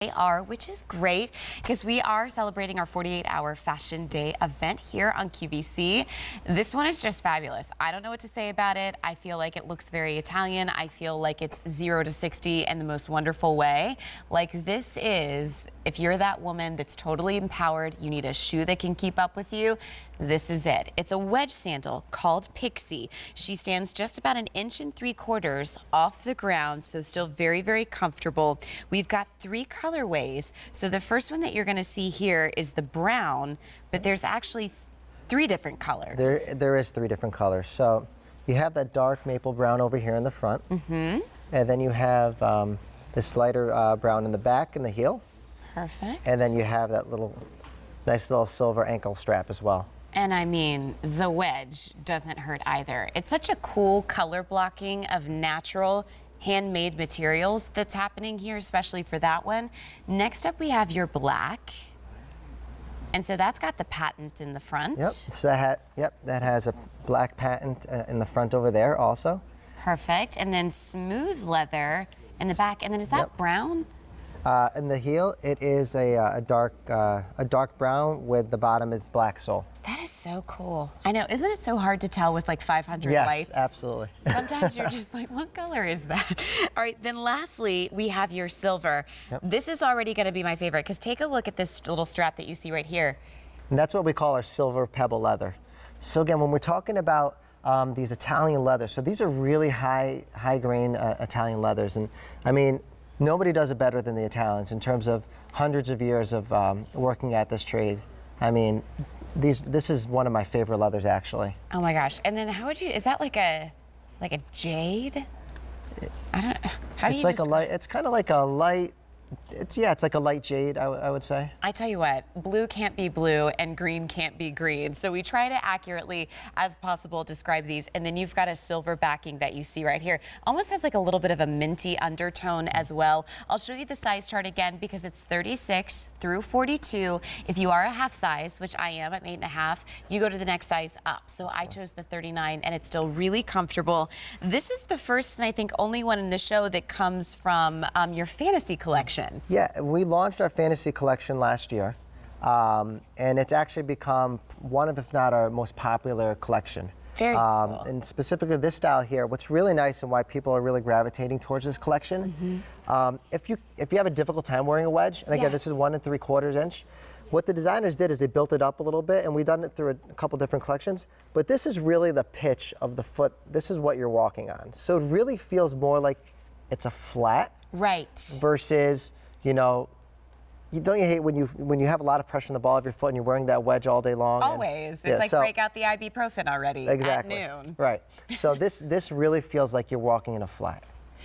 They are, which is great because we are celebrating our 48-hour Fashion Day event here on QVC. This one is just fabulous. I don't know what to say about it. I feel like it looks very Italian. I feel like it's 0 to 60 in the most wonderful way. Like this is, if you're that woman that's totally empowered, you need a shoe that can keep up with you, this is it. It's a wedge sandal called Pixie. She stands just about 1 3/4 inches off the ground, so still very, very comfortable. We've got 3 colorways. So the first one that you're going to see here is the brown, but there's actually 3 different colors. There is 3 different colors. So you have that dark maple brown over here in the front, and then you have this lighter brown in the back and the heel. Perfect. And then you have that nice little silver ankle strap as well. And I mean, the wedge doesn't hurt either. It's such a cool color blocking of natural handmade materials that's happening here, especially for that one. Next up, we have your black. And so that's got the patent in the front. Yep, so that has a black patent in the front over there also. Perfect. And then smooth leather in the back. And then is that brown? In the heel, it is a dark brown with the bottom is black sole. That is so cool. I know, isn't it so hard to tell with like 500 lights? Yes, absolutely. Sometimes you're just like, what color is that? All right, then lastly, we have your silver. Yep. This is already gonna be my favorite because take a look at this little strap that you see right here. And that's what we call our silver pebble leather. So again, when we're talking about these Italian leathers, so these are really high grain Italian leathers. And I mean, nobody does it better than the Italians in terms of hundreds of years of working at this trade. I mean, this is one of my favorite leathers, actually. Oh my gosh! And then how would you? Is that like a jade? I don't. How do you? It's like a light. It's kind of like a light. It's like a light jade, I would say. I tell you what, blue can't be blue and green can't be green. So we try to accurately as possible describe these. And then you've got a silver backing that you see right here. Almost has like a little bit of a minty undertone as well. I'll show you the size chart again because it's 36 through 42. If you are a half size, which I am, I'm 8.5, you go to the next size up. So I chose the 39 and it's still really comfortable. This is the first and I think only one in the show that comes from your fantasy collection. Yeah, we launched our fantasy collection last year, and it's actually become one of, if not our most popular collection. Very cool. And specifically this style here, what's really nice and why people are really gravitating towards this collection, if you have a difficult time wearing a wedge, and again, this is 1 3/4 inch, what the designers did is they built it up a little bit, and we've done it through a couple different collections, but this is really the pitch of the foot. This is what you're walking on. So it really feels more like it's a flat. Right. Versus, don't you hate when you have a lot of pressure on the ball of your foot and you're wearing that wedge all day long? Always. It's like break out the ibuprofen already at noon. Right. So this really feels like you're walking in a flat.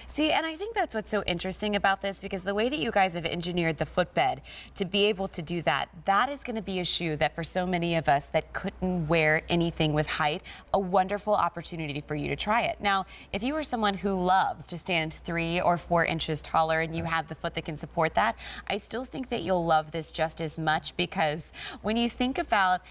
See, and I think that's what's so interesting about this because the way that you guys have engineered the footbed to be able to do that, that is going to be a shoe that for so many of us that couldn't wear anything with height, a wonderful opportunity for you to try it. Now, if you are someone who loves to stand 3 or 4 inches taller and you have the foot that can support that, I still think that you'll love this just as much because when you think about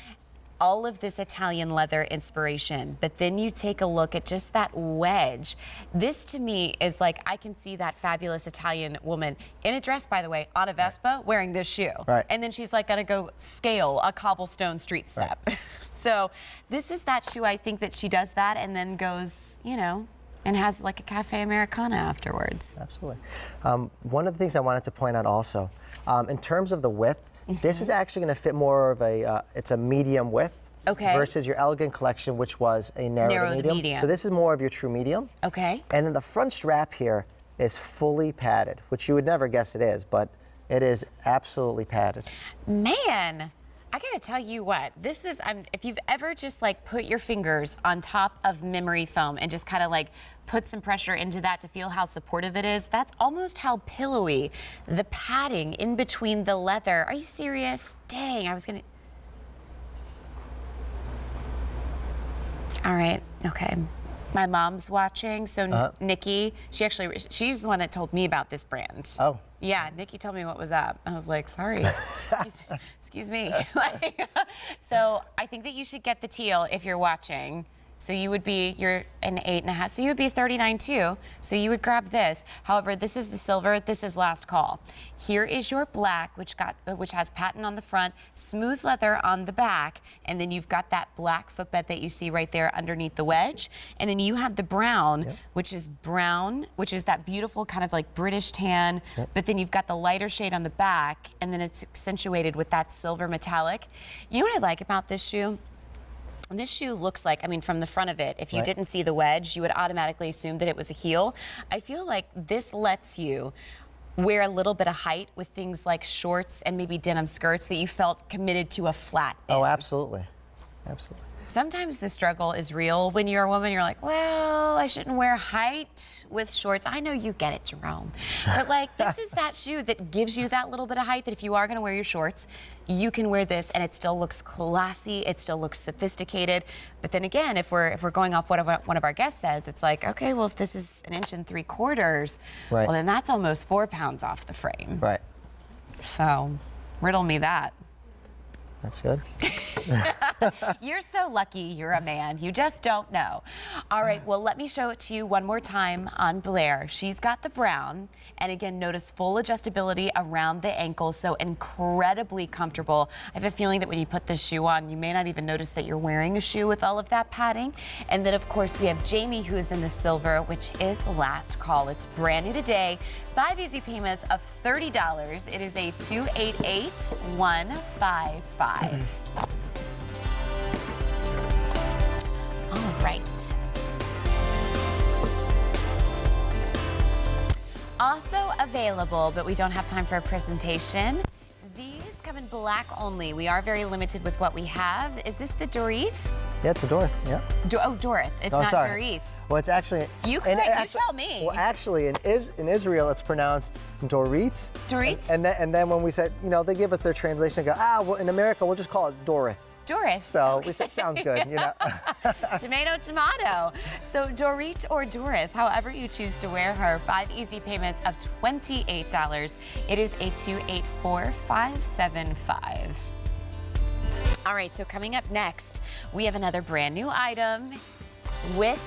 all of this Italian leather inspiration, but then you take a look at just that wedge. This to me is like, I can see that fabulous Italian woman in a dress, by the way, on a Vespa wearing this shoe. Right. And then she's like gonna go scale a cobblestone street step. Right. So this is that shoe, I think that she does that and then goes, and has like a cafe Americana afterwards. Absolutely. One of the things I wanted to point out also, in terms of the width, this is actually going to fit more of it's a medium width versus your Elegant collection, which was a narrow to medium. So this is more of your true medium. Okay. And then the front strap here is fully padded, which you would never guess it is, but it is absolutely padded. Man, I gotta tell you what, this is, if you've ever just like put your fingers on top of memory foam and just kind of like put some pressure into that to feel how supportive it is, that's almost how pillowy the padding in between the leather. Are you serious? Dang, I was gonna. All right, okay. My mom's watching, so Nikki, she's the one that told me about this brand. Oh. Yeah, Nikki told me what was up. I was like, sorry, excuse me. So I think that you should get the teal if you're watching. So you're an 8.5, so you would be 39 too. So you would grab this. However, this is the silver, this is last call. Here is your black, which has patent on the front, smooth leather on the back, and then you've got that black footbed that you see right there underneath the wedge. And then you have the brown, which is that beautiful kind of like British tan, but then you've got the lighter shade on the back, and then it's accentuated with that silver metallic. You know what I like about this shoe? This shoe looks like, I mean, from the front of it, if you didn't see the wedge, you would automatically assume that it was a heel. I feel like this lets you wear a little bit of height with things like shorts and maybe denim skirts that you felt committed to a flat in. Oh, absolutely. Absolutely. Sometimes the struggle is real. When you're a woman, you're like, well, I shouldn't wear height with shorts. I know you get it, Jerome. But like, this is that shoe that gives you that little bit of height that if you are gonna wear your shorts, you can wear this and it still looks classy, it still looks sophisticated. But then again, if we're going off what one of our guests says, it's like, okay, well, if this is 1 3/4, well, then that's almost 4 pounds off the frame. Right. So, riddle me that. That's good. You're so lucky you're a man. You just don't know. All right, well, let me show it to you one more time on Blair. She's got the brown. And again, notice full adjustability around the ankles, so incredibly comfortable. I have a feeling that when you put this shoe on, you may not even notice that you're wearing a shoe with all of that padding. And then, of course, we have Jamie, who is in the silver, which is last call. It's brand new today. 5 easy payments of $30. It is a 288155. All right. Also available, but we don't have time for a presentation. These come in black only. We are very limited with what we have. Is this the Dorith? Yeah, it's a Dorith, yeah. Dorith. It's not Dorith. Well, it's actually... You tell me. Well, actually, in Israel, it's pronounced Dorit. Dorit? And then when we said, you know, they give us their translation, they go, well, in America, we'll just call it Dorith. Dorith. So we said, sounds good, you know. Tomato, tomato. So Dorit or Dorith, however you choose to wear her, 5 easy payments of $28. It is a 284575. All right, so coming up next, we have another brand new item with